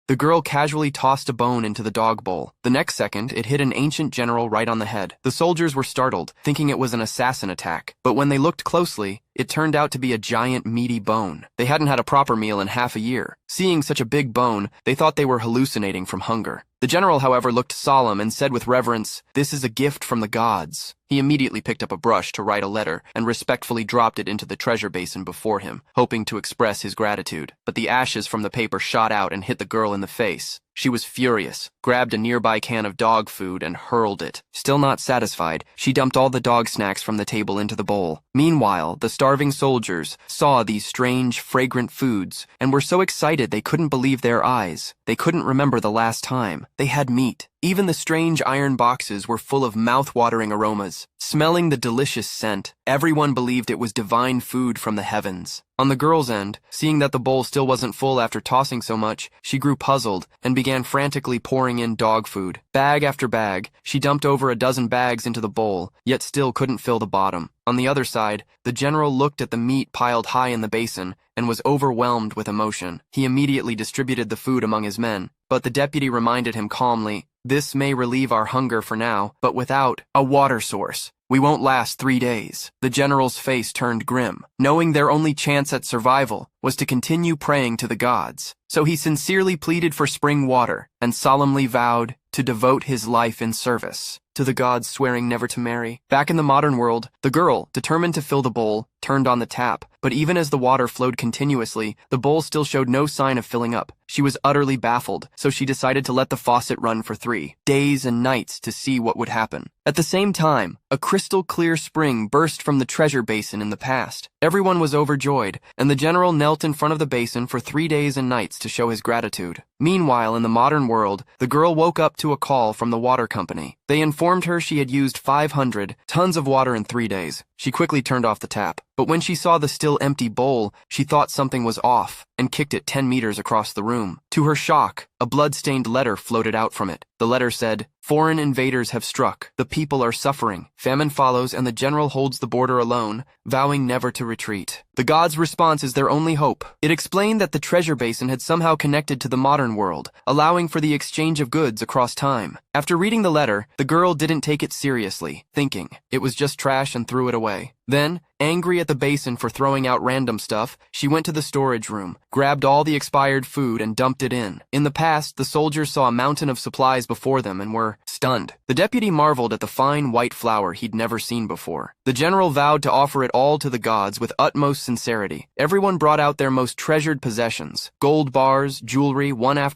The girl casually tossed a bone into the dog bowl. The next second, it hit an ancient general right on the head. The soldiers were startled, thinking it was an assassin attack. But when they looked closely, it turned out to be a giant, meaty bone. They hadn't had a proper meal in half a year. Seeing such a big bone, they thought they were hallucinating from hunger. The general, however, looked solemn and said with reverence, "This is a gift from the gods." He immediately picked up a brush to write a letter and respectfully dropped it into the treasure basin before him, hoping to express his gratitude. But the ashes from the paper shot out and hit the girl in the face. She was furious, grabbed a nearby can of dog food and hurled it. Still not satisfied, she dumped all the dog snacks from the table into the bowl. Meanwhile, the starving soldiers saw these strange, fragrant foods and were so excited they couldn't believe their eyes. They couldn't remember the last time they had meat. Even the strange iron boxes were full of mouth-watering aromas. Smelling the delicious scent, everyone believed it was divine food from the heavens. On the girl's end, seeing that the bowl still wasn't full after tossing so much, she grew puzzled and began frantically pouring in dog food. Bag after bag, she dumped over a dozen bags into the bowl, yet still couldn't fill the bottom. On the other side, the general looked at the meat piled high in the basin and was overwhelmed with emotion. He immediately distributed the food among his men, but the deputy reminded him calmly, "This may relieve our hunger for now, but without a water source, we won't last 3 days." The general's face turned grim, knowing their only chance at survival was to continue praying to the gods. So he sincerely pleaded for spring water and solemnly vowed to devote his life in service to the gods, swearing never to marry. Back in the modern world, the girl, determined to fill the bowl, turned on the tap. But even as the water flowed continuously, the bowl still showed no sign of filling up. She was utterly baffled, so she decided to let the faucet run for 3 days and nights to see what would happen. At the same time, a crystal-clear spring burst from the treasure basin in the past. Everyone was overjoyed, and the general knelt in front of the basin for 3 days and nights to show his gratitude. Meanwhile, in the modern world, the girl woke up to a call from the water company. They informed her she had used 500 tons of water in 3 days. She quickly turned off the tap. But when she saw the still empty bowl, she thought something was off and kicked it 10 meters across the room. To her shock, a blood-stained letter floated out from it. The letter said, "Foreign invaders have struck. The people are suffering. Famine follows and the general holds the border alone, vowing never to retreat. The gods' response is their only hope." It explained that the treasure basin had somehow connected to the modern world, allowing for the exchange of goods across time. After reading the letter, the girl didn't take it seriously, thinking it was just trash and threw it away. Then, angry at the basin for throwing out random stuff, she went to the storage room, grabbed all the expired food and dumped it in. In the past, the soldiers saw a mountain of supplies before them and were stunned. The deputy marveled at the fine white flour he'd never seen before. The general vowed to offer it all to the gods with utmost sincerity. Everyone brought out their most treasured possessions, gold bars, jewelry, one after